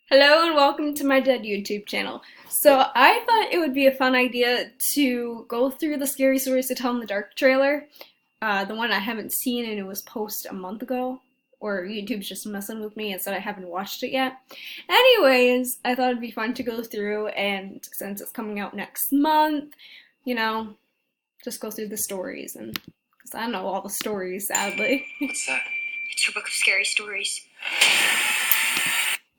Hello and welcome to my dead YouTube channel. So I thought it would be a fun idea to go through the Scary Stories to Tell in the Dark trailer, the one I haven't seen and it was posted a month ago, or YouTube's just messing with me and said I haven't watched it yet. Anyways, I thought it'd be fun to go through, and since it's coming out next month, you know, just go through the stories, and because I know all the stories, sadly. What's that? It's her book of scary stories.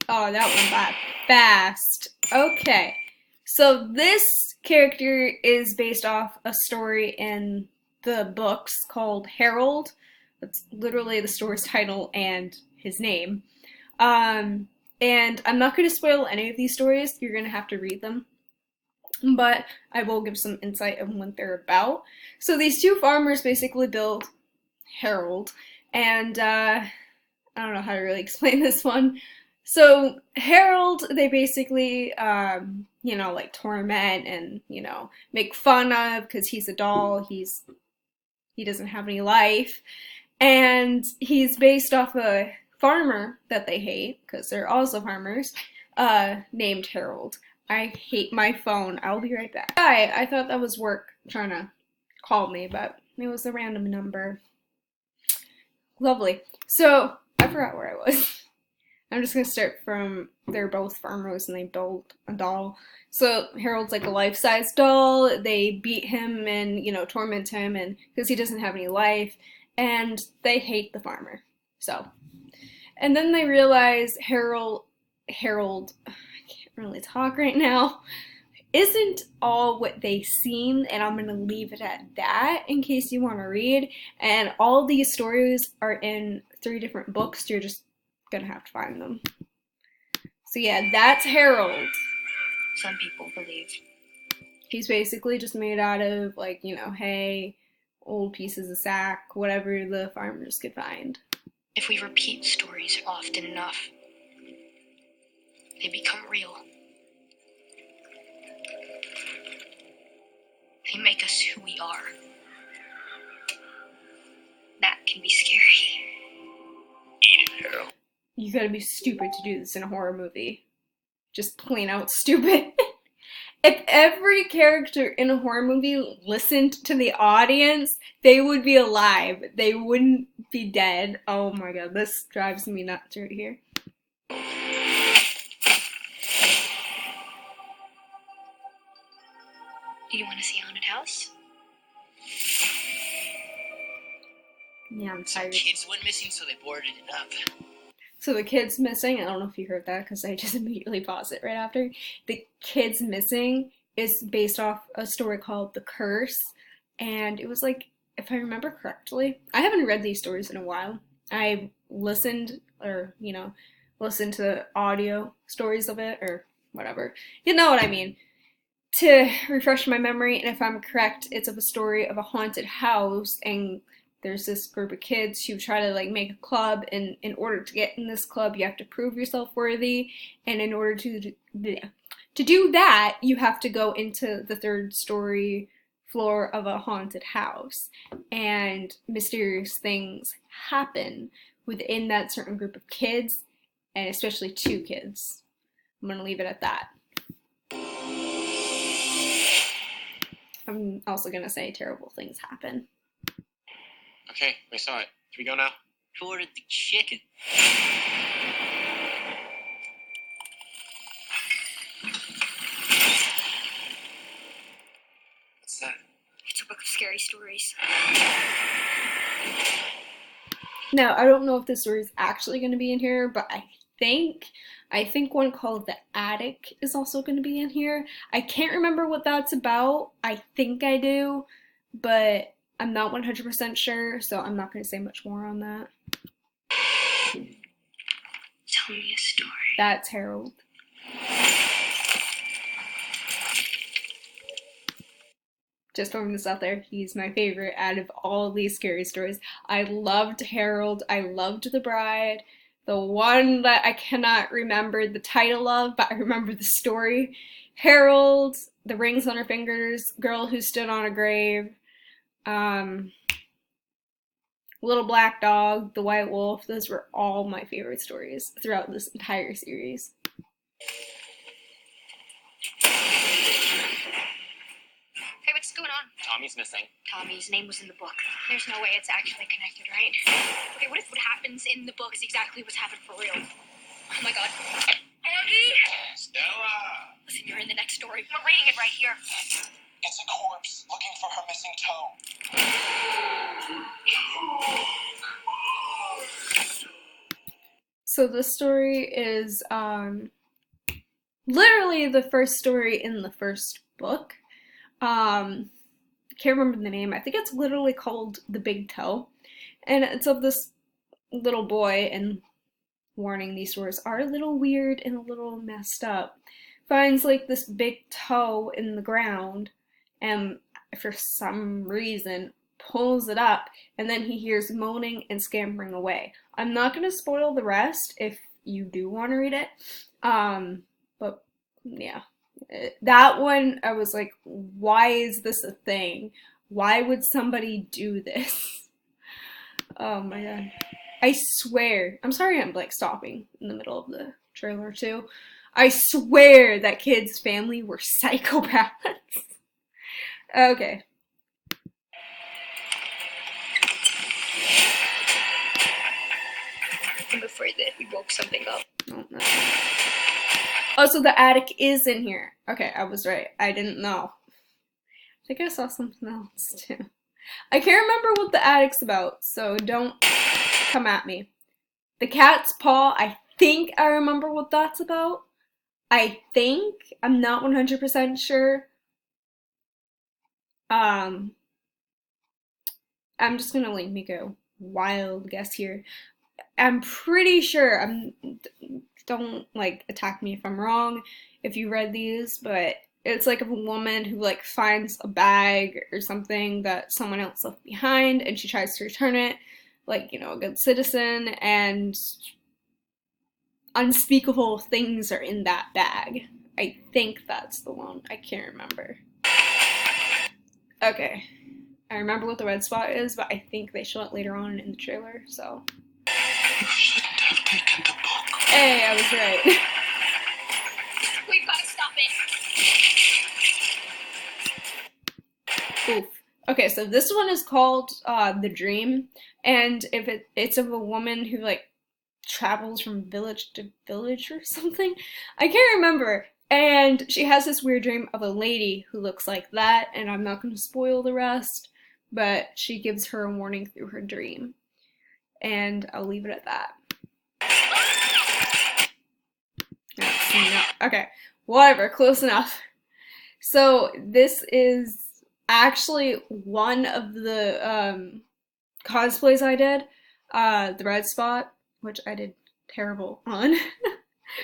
Oh, that went by fast. Okay. So this character is based off a story in the books called Harold. That's literally the story's title and his name. And I'm not going to spoil any of these stories. You're going to have to read them. But I will give some insight on what they're about. So these two farmers basically build Harold. And I don't know how to really explain this one. So Harold, they basically, like torment and, make fun of because he's a doll. He doesn't have any life. And he's based off a farmer that they hate, because they're also farmers, named Harold. I hate my phone. I'll be right back. I thought that was work trying to call me, but it was a random number. Lovely. So, I forgot where I was. I'm just gonna start from, they're both farmers and they build a doll. So Harold's like a life-size doll. They beat him and, torment him and because he doesn't have any life, and they hate the farmer. So, and then they realize Harold, I can't really talk right now, isn't all what they seem, and I'm gonna leave it at that in case you want to read. And all these stories are in 3 different books. You're just gonna have to find them. So yeah, that's Harold. Some people believe. He's basically just made out of, hay, old pieces of sack, whatever the farmers could find. If we repeat stories often enough, they become real. They make us who we are. That can be scary. Eat it, Harold. You gotta be stupid to do this in a horror movie. Just plain out stupid. If every character in a horror movie listened to the audience, they would be alive. They wouldn't be dead. Oh my god, this drives me nuts right here. Do you want to see Haunted House? Yeah, I'm Some tired. kids went missing, so they boarded it up. So the kid's missing. I don't know if you heard that because I just immediately paused it right after. The kid's missing is based off a story called The Curse, and it was like, if I remember correctly, I haven't read these stories in a while. I listened, or listened to audio stories of it, or whatever. You know what I mean. To refresh my memory, and if I'm correct, it's of a story of a haunted house, and there's this group of kids who try to make a club, and in order to get in this club you have to prove yourself worthy, and in order to do that you have to go into the 3rd story floor of a haunted house, and mysterious things happen within that certain group of kids, and especially 2 kids. I'm gonna leave it at that. I'm also gonna say terrible things happen. Okay, we saw it. Can we go now? Who ordered the chicken? What's that? It's a book of scary stories. Now, I don't know if this story is actually going to be in here, but I think one called The Attic is also going to be in here. I can't remember what that's about. I think I do, but I'm not 100% sure, so I'm not going to say much more on that. Tell me a story. That's Harold. Just throwing this out there, he's my favorite out of all these scary stories. I loved Harold. I loved The Bride. The one that I cannot remember the title of, but I remember the story. Harold, The Rings on Her Fingers, Girl Who Stood on a Grave, Little Black Dog, The White Wolf. Those were all my favorite stories throughout this entire series. going on? Tommy's missing. Tommy's name was in the book. There's no way it's actually connected, right? Okay, what if what happens in the book is exactly what's happened for real? Oh my god. Aggie! Stella! Listen, you're in the next story. We're reading it right here. It's a corpse looking for her missing toe. So this story is literally the first story in the first book. I can't remember the name. I think it's literally called The Big Toe. And it's of this little boy, and warning, these stories are a little weird and a little messed up. Finds like this big toe in the ground, and for some reason pulls it up, and then he hears moaning and scampering away. I'm not going to spoil the rest if you do want to read it, but yeah, that one I was like, why is this a thing? Why would somebody do this? Oh my god. I swear, I'm sorry I'm like stopping in the middle of the trailer too. I swear that kid's family were psychopaths. Okay. I'm afraid that we woke something up. Oh, no. Oh, so the attic is in here. Okay, I was right. I didn't know. I think I saw something else too. I can't remember what the attic's about, so don't come at me. The cat's paw, I think I remember what that's about. I think. I'm not 100% sure. I'm just gonna like make a wild guess here. I'm pretty sure, don't like attack me if I'm wrong if you read these, but it's like of a woman who like finds a bag or something that someone else left behind, and she tries to return it like, you know, a good citizen, and unspeakable things are in that bag. I think that's the one. I can't remember. Okay. I remember what the red spot is, but I think they show it later on in the trailer, so. You shouldn't have taken the book. Hey, I was right. We've got to stop it. Oof. Okay, so this one is called The Dream, and if it's of a woman who like travels from village to village or something. I can't remember. And she has this weird dream of a lady who looks like that, and I'm not going to spoil the rest, but she gives her a warning through her dream. And I'll leave it at that. No, okay, whatever, close enough. So this is actually one of the cosplays I did, the red spot, which I did terrible on,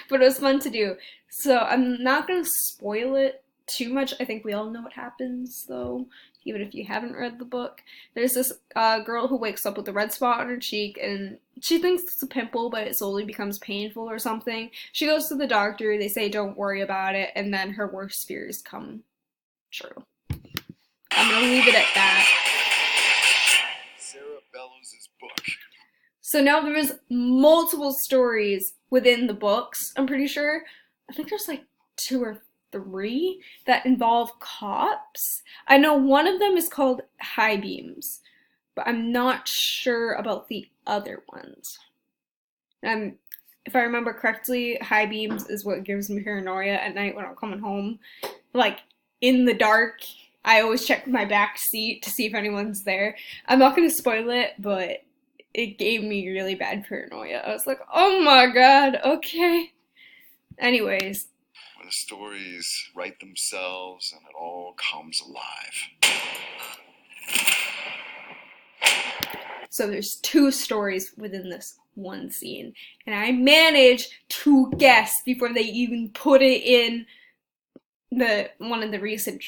but it was fun to do. So I'm not going to spoil it too much. I think we all know what happens, though, even if you haven't read the book. There's this girl who wakes up with a red spot on her cheek, and she thinks it's a pimple, but it slowly becomes painful or something. She goes to the doctor, they say don't worry about it, and then her worst fears come true. I'm going to leave it at that. Sarah Bellows' book. So now there's multiple stories within the books, I'm pretty sure. I think there's like 2 or 3 that involve cops. I know one of them is called High Beams, but I'm not sure about the other ones. If I remember correctly, High Beams is what gives me paranoia at night when I'm coming home. Like, in the dark, I always check my back seat to see if anyone's there. I'm not going to spoil it, but it gave me really bad paranoia. I was like, oh my god, okay. Anyways. When the stories write themselves and it all comes alive. So there's 2 stories within this one scene, and I managed to guess before they even put it in one of the recent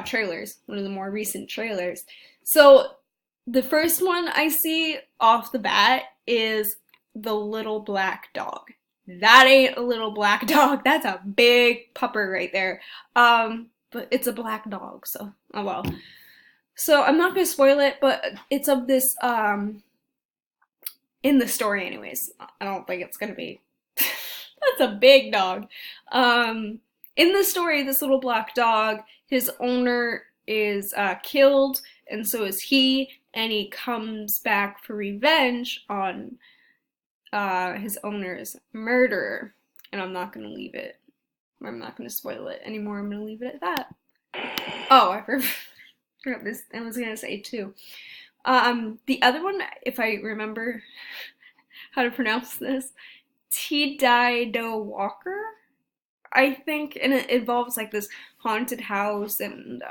trailers, one of the more recent trailers. So the first one I see off the bat is the little black dog. That ain't a little black dog. That's a big pupper right there. But it's a black dog, so oh well. So I'm not gonna spoil it, but it's of this in the story anyways. I don't think it's gonna be that's a big dog. In the story, this little black dog, his owner is killed, and so is he, and he comes back for revenge on his owner's murderer. And I'm not going to leave it. I'm not going to spoil it anymore. I'm going to leave it at that. Oh, I forgot this. I was going to say too. The other one, if I remember how to pronounce this, T-Dido Walker, I think, and it involves like this haunted house and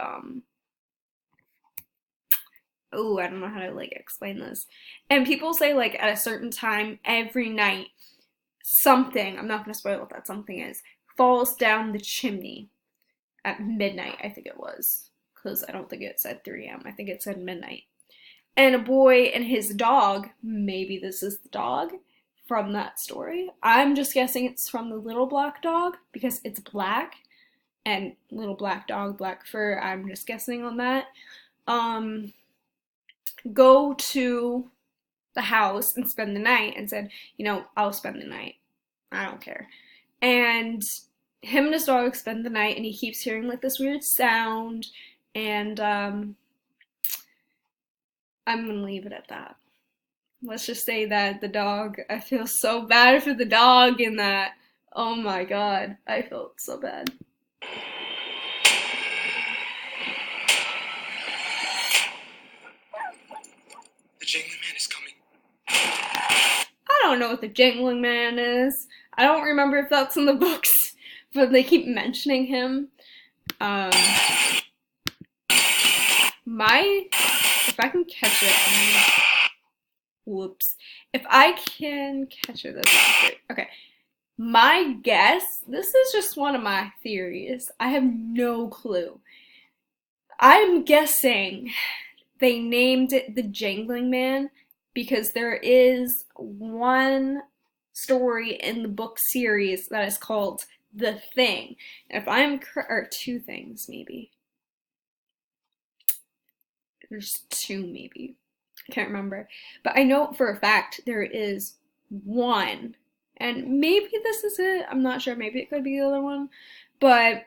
oh, I don't know how to like explain this. And people say like at a certain time every night something, I'm not gonna spoil what that something is, falls down the chimney at midnight, I think it was. Because I don't think it said 3 a.m. I think it said midnight. And a boy and his dog, maybe this is the dog from that story. I'm just guessing it's from the little black dog because it's black and little black dog, black fur. I'm just guessing on that. Go to the house and spend the night and said, you know, I'll spend the night. I don't care. And him and his dog spend the night and he keeps hearing like this weird sound and I'm gonna leave it at that. Let's just say that the dog, I feel so bad for the dog in that. Oh my god, I felt so bad. The jangling man is coming. I don't know what the Jangling Man is. I don't remember if that's in the books, but they keep mentioning him. If I can catch it, whoops. If I can catch it, that's great. Okay. My guess, this is just one of my theories. I have no clue. I'm guessing they named it the Jangling Man because there is one story in the book series that is called The Thing. And if I'm or two things maybe. There's two maybe. I can't remember. But I know for a fact there is one. And maybe this is it. I'm not sure. Maybe it could be the other one. But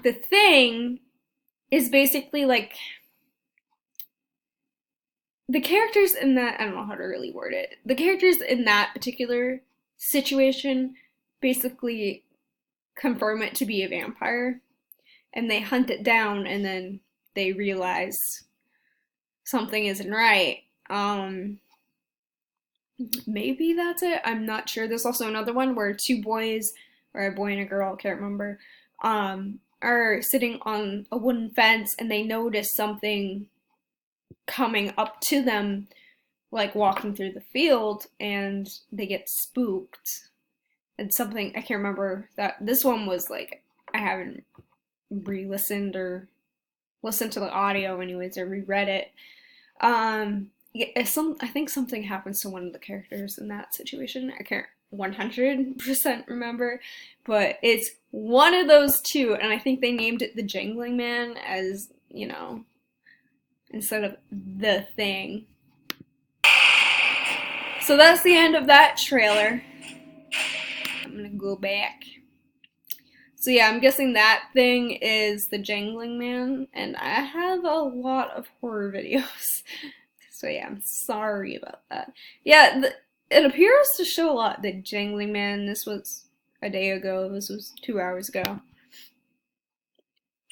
The Thing is basically like the characters in that, I don't know how to really word it. The characters in that particular situation basically confirm it to be a vampire. And they hunt it down and then they realize something isn't right. Maybe that's it. I'm not sure. There's also another one where two boys, or a boy and a girl, I can't remember, are sitting on a wooden fence and they notice something coming up to them, like walking through the field, and they get spooked. And something, I can't remember that. This one was like, I haven't re-listened or listened to the audio anyways, or reread it. I think something happens to one of the characters in that situation. I can't 100% remember, but it's one of those two, and I think they named it the Jangling Man as, you know, instead of The Thing. So that's the end of that trailer. I'm gonna go back. So yeah, I'm guessing that thing is the Jangling Man, and I have a lot of horror videos. So yeah, I'm sorry about that. Yeah, it appears to show a lot. The Jangling Man, this was a day ago, this was 2 hours ago.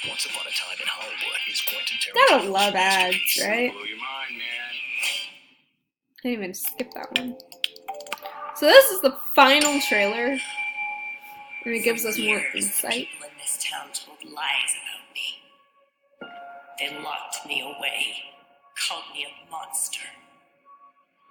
Once upon a time in Hollywood, he's Quentin I Tarantino. don't love ads, right? Blow your mind, man. Can't even skip that one. So this is the final trailer, and it gives us more insight. People in this town told lies about me. They locked me away, called me a monster.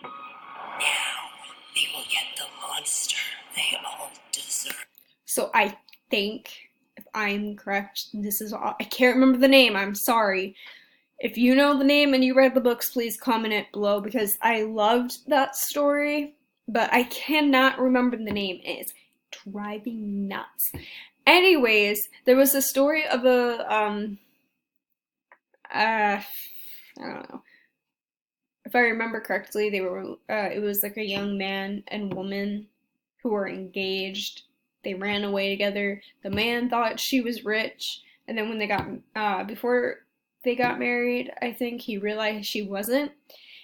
Now they will get the monster they all deserve. So I think, if I'm correct, this is all, I can't remember the name, I'm sorry. If you know the name and you read the books, please comment it below because I loved that story, but I cannot remember the name. It's driving me nuts. Anyways, there was a story of a, I don't know. If I remember correctly, they were, it was like a young man and woman who were engaged. They ran away together. The man thought she was rich, and then when they got, before they got married, I think he realized she wasn't,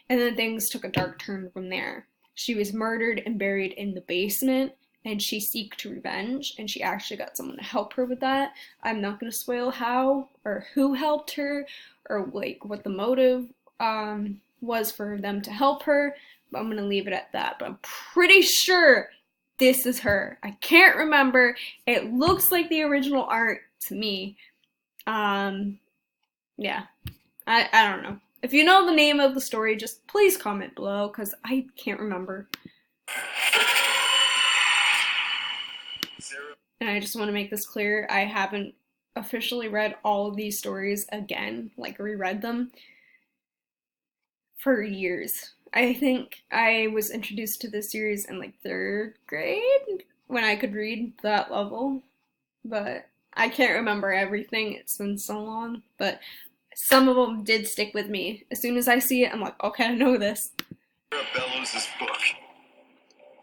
and then things took a dark turn from there. She was murdered and buried in the basement, and she sought revenge, and she actually got someone to help her with that. I'm not going to spoil how or who helped her or like what the motive was for them to help her, but I'm going to leave it at that. But I'm pretty sure this is her. I can't remember. It looks like the original art to me. Yeah. I don't know. If you know the name of the story, just please comment below, because I can't remember. And I just want to make this clear, I haven't officially read all of these stories again, like reread them, for years. I think I was introduced to this series in like 3rd grade, when I could read that level, but I can't remember everything, it's been so long, but some of them did stick with me. As soon as I see it, I'm like, okay, I know this. Sarah Bellows' book.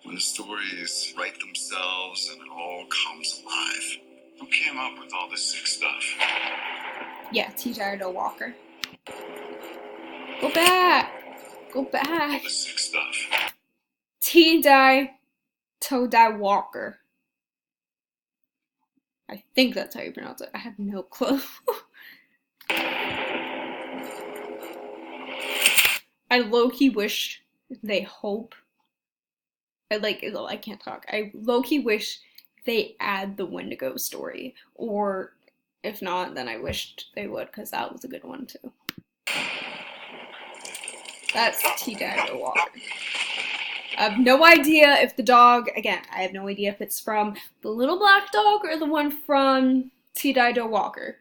When the stories write themselves and it all comes alive. Who came up with all this sick stuff? Yeah, T.J. Walker. Go back! Go All back! this sick stuff. T.J. Walker. I think that's how you pronounce it. I have no clue. I low-key wish they hope. I can't talk. I low-key wish they add the Wendigo story. Or if not, then I wished they would, because that was a good one too. That's T.J. Walker. I have no idea if the dog, again, I have no idea if it's from the little black dog or the one from T.J. Walker.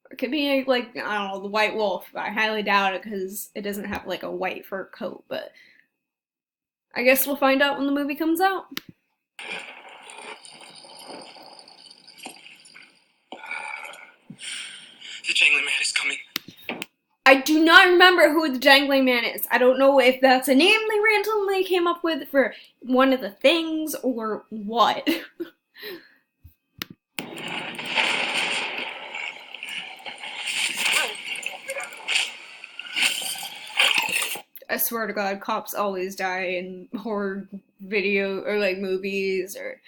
It could be like, I don't know, the white wolf, but I highly doubt it because it doesn't have like a white fur coat, but I guess we'll find out when the movie comes out. The jangling man is coming. I do not remember who the Jangling Man is. I don't know if that's a name they randomly came up with for one of the things or what. I swear to God, cops always die in horror video or like movies, or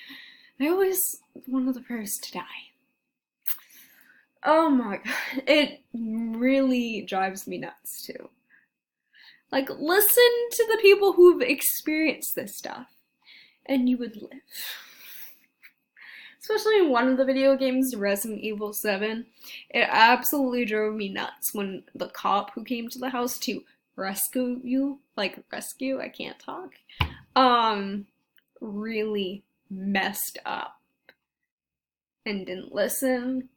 they're always one of the first to die. Oh my God, it really drives me nuts too. Like, listen to the people who've experienced this stuff, and you would live. Especially in one of the video games, Resident Evil 7, it absolutely drove me nuts when the cop who came to the house to rescue, I can't talk, really messed up and didn't listen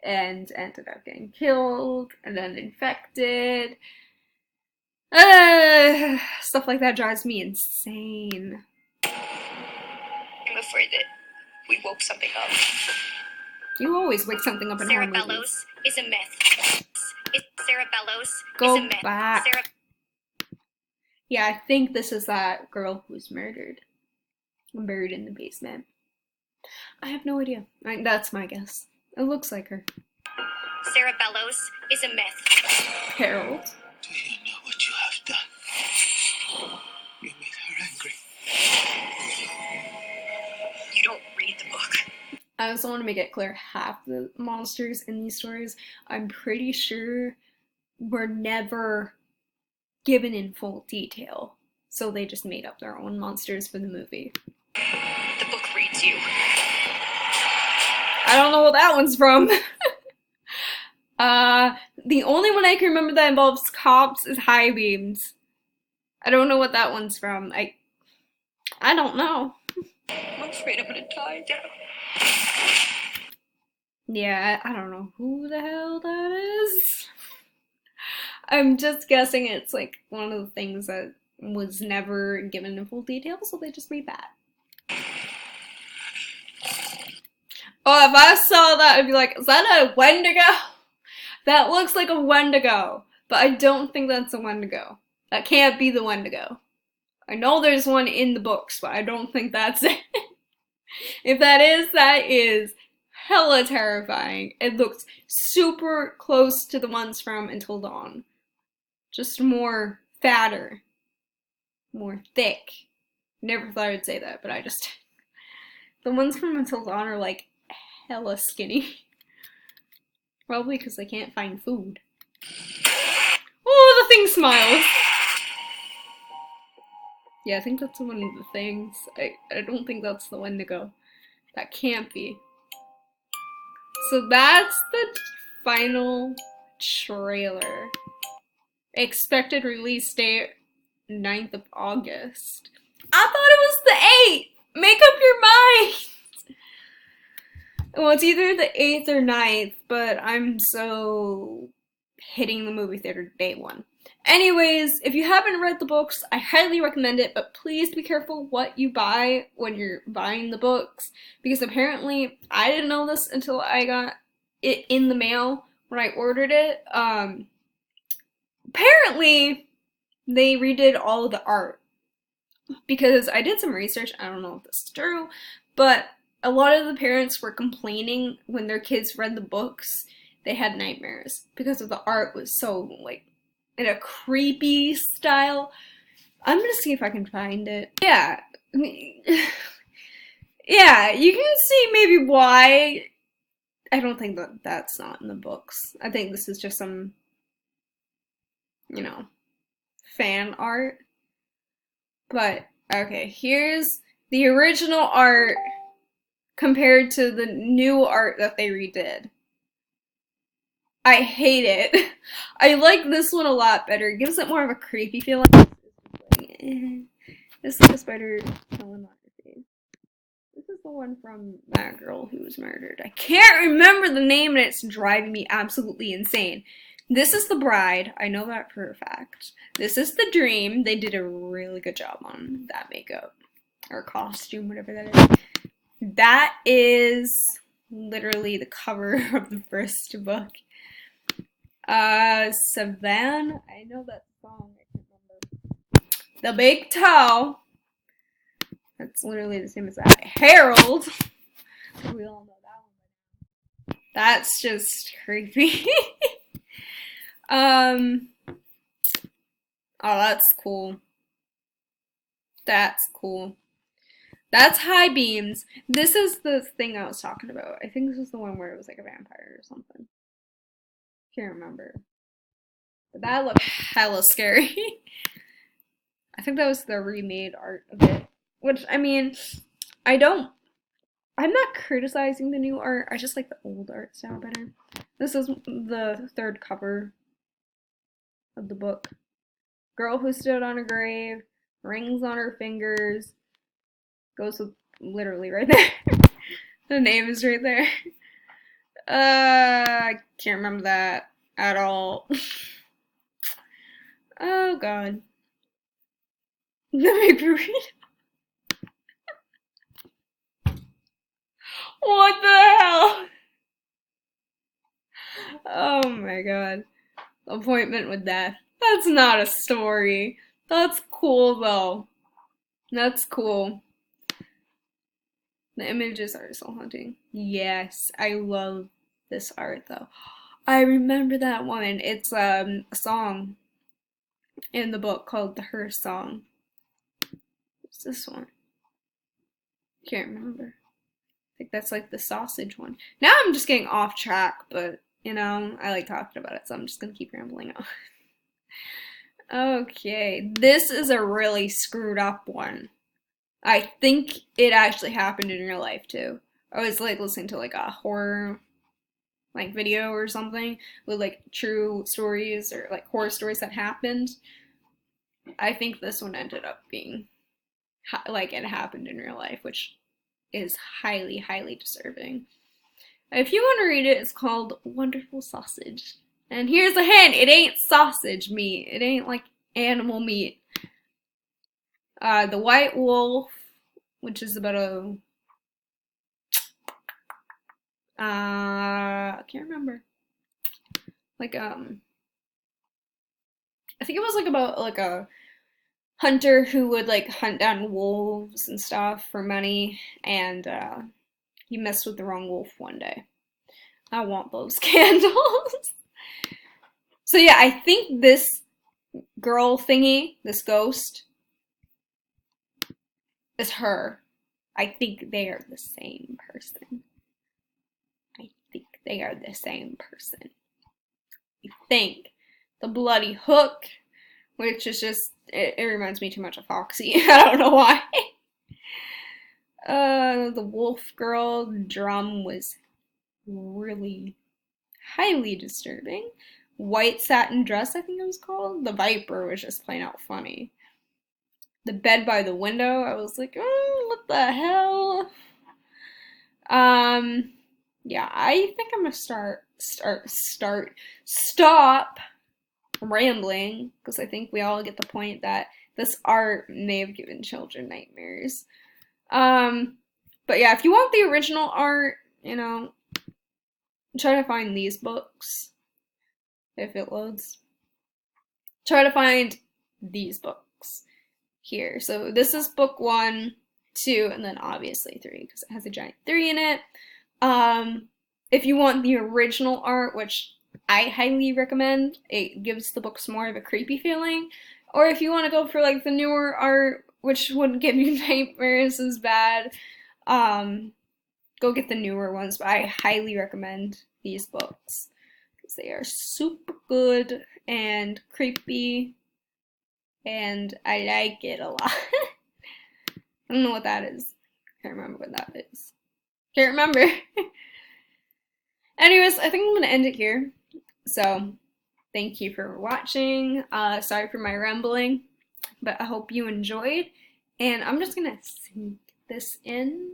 and ended up getting killed and then infected. Stuff like that drives me insane. I'm afraid that we woke something up. You always wake something up in horror Sarah movies. Bellows is a myth. Sarah Bellows Go is a myth. back. Sarah Yeah, I think this is that girl who was murdered and buried in the basement. I have no idea. That's my guess. It looks like her. Sarah Bellows is a myth. Harold. Do you know what you have done? You made her angry. You don't read the book. I also want to make it clear, half the monsters in these stories, I'm pretty sure, were never given in full detail. So they just made up their own monsters for the movie. The book reads you. I don't know what that one's from. The only one I can remember that involves cops is High Beams. I don't know what that one's from. I don't know. I'm afraid I'm gonna die, Dad. Yeah, I don't know who the hell that is. I'm just guessing it's like one of the things that was never given in full detail, so they just made that. Oh, if I saw that, I'd be like, is that a Wendigo? That looks like a Wendigo, but I don't think that's a Wendigo. That can't be the Wendigo. I know there's one in the books, but I don't think that's it. If that is hella terrifying. It looks super close to the ones from Until Dawn. Just more fatter. More thick. Never thought I'd say that, but I just... The ones from Until Dawn are like hella skinny. Probably because they can't find food. Oh, the thing smiles! Yeah, I think that's one of the things. I don't think that's the Wendigo. That can't be. So that's the final trailer. Expected release date 9th of August. I thought it was the 8th! Make up your mind! Well, it's either the 8th or 9th, but I'm so hitting the movie theater day one. Anyways, if you haven't read the books, I highly recommend it, but please be careful what you buy when you're buying the books, because apparently, I didn't know this until I got it in the mail when I ordered it. Apparently, they redid all of the art, because I did some research, I don't know if this is true, but a lot of the parents were complaining when their kids read the books, they had nightmares, because of the art was so, like, in a creepy style. I'm gonna see if I can find it. Yeah. Yeah, you can see maybe why. I don't think that that's not in the books. I think this is just some, you know, fan art. But, okay, here's the original art compared to the new art that they redid. I hate it. I like this one a lot better. It gives it more of a creepy feeling. This is a spider telenography. This is the one from that girl who was murdered. I can't remember the name and it's driving me absolutely insane. This is the bride. I know that for a fact. This is the dream. They did a really good job on that makeup. Or costume, whatever that is. That is literally the cover of the first book. Savan, I know that song, I can't remember. The Big Toe. That's literally the same as that. Harold. We all know that one. That's just creepy. Oh, that's cool. That's cool. That's High Beams. This is the thing I was talking about. I think this was the one where it was like a vampire or something. Can't remember. But that looked hella scary. I think that was the remade art of it. Which, I mean, I'm not criticizing the new art. I just like the old art style better. This is the third cover of the book. Girl who stood on a grave, rings on her fingers, goes with literally right there. The name is right there. I can't remember that at all. Oh god. The big burrito. What the hell? Oh my god. Appointment with Death. That's not a story. That's cool though. That's cool. The images are so haunting. Yes, I love this art though. I remember that one. It's a song in the book called the Her Song. What's this one? Can't remember. I think that's like the sausage one. Now I'm just getting off track, but you know, I like talking about it, so I'm just gonna keep rambling on. Okay, this is a really screwed up one. I think it actually happened in real life too. I was like listening to like a horror like video or something with like true stories or like horror stories that happened. I think this one ended up being like it happened in real life, which is highly, highly disturbing. If you want to read it, it's called Wonderful Sausage. And here's a hint, it ain't sausage meat. It ain't like animal meat. The White Wolf, which is about a... I can't remember. Like, I think it was like about like a hunter who would like hunt down wolves and stuff for money, and he messed with the wrong wolf one day. I want those candles. So yeah, I think this girl thingy, this ghost, is her. I think they are the same person. I think they are the same person. I think. The bloody hook, which is just, it reminds me too much of Foxy. I don't know why. The wolf girl drum was really highly disturbing. White satin dress, I think it was called. The viper was just plain out funny. The bed by the window, I was like, oh, what the hell? Yeah, I think I'm gonna stop rambling, because I think we all get the point that this art may have given children nightmares. But yeah, if you want the original art, you know, try to find these books. If it loads. Try to find these books here. So this is book 1, 2, and then obviously 3, because it has a giant 3 in it. If you want the original art, which I highly recommend, it gives the books more of a creepy feeling. Or if you want to go for like the newer art, which wouldn't give you nightmares as bad, go get the newer ones. But I highly recommend these books. They are super good and creepy, and I like it a lot. I don't know what that is. Can't remember what that is. Can't remember. Anyways, I think I'm gonna end it here. So, thank you for watching. Sorry for my rambling, but I hope you enjoyed. And I'm just gonna sneak this in,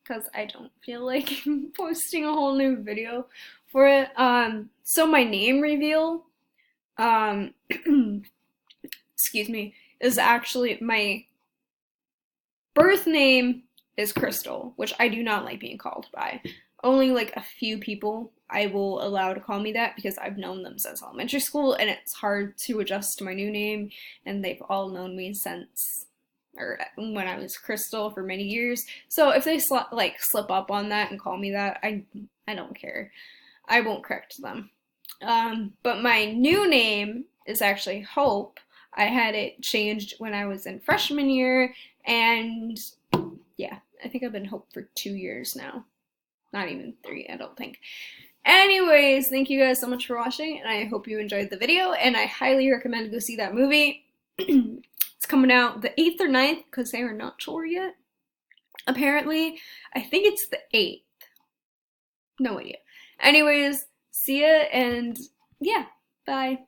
because I don't feel like posting a whole new video for it. So my name reveal, excuse me, is actually, my birth name is Crystal, which I do not like being called by. Only like a few people I will allow to call me that, because I've known them since elementary school, and it's hard to adjust to my new name, and they've all known me since, or when I was Crystal, for many years. So if they slip up on that and call me that, I don't care. I won't correct them. But my new name is actually Hope. I had it changed when I was in freshman year, and yeah, I think I've been Hope for 2 years now. Not even 3, I don't think. Anyways, thank you guys so much for watching, and I hope you enjoyed the video, and I highly recommend go see that movie. It's coming out the 8th or 9th, because they are not sure yet. Apparently, I think it's the 8th. No idea. Anyways, see ya, and yeah, bye.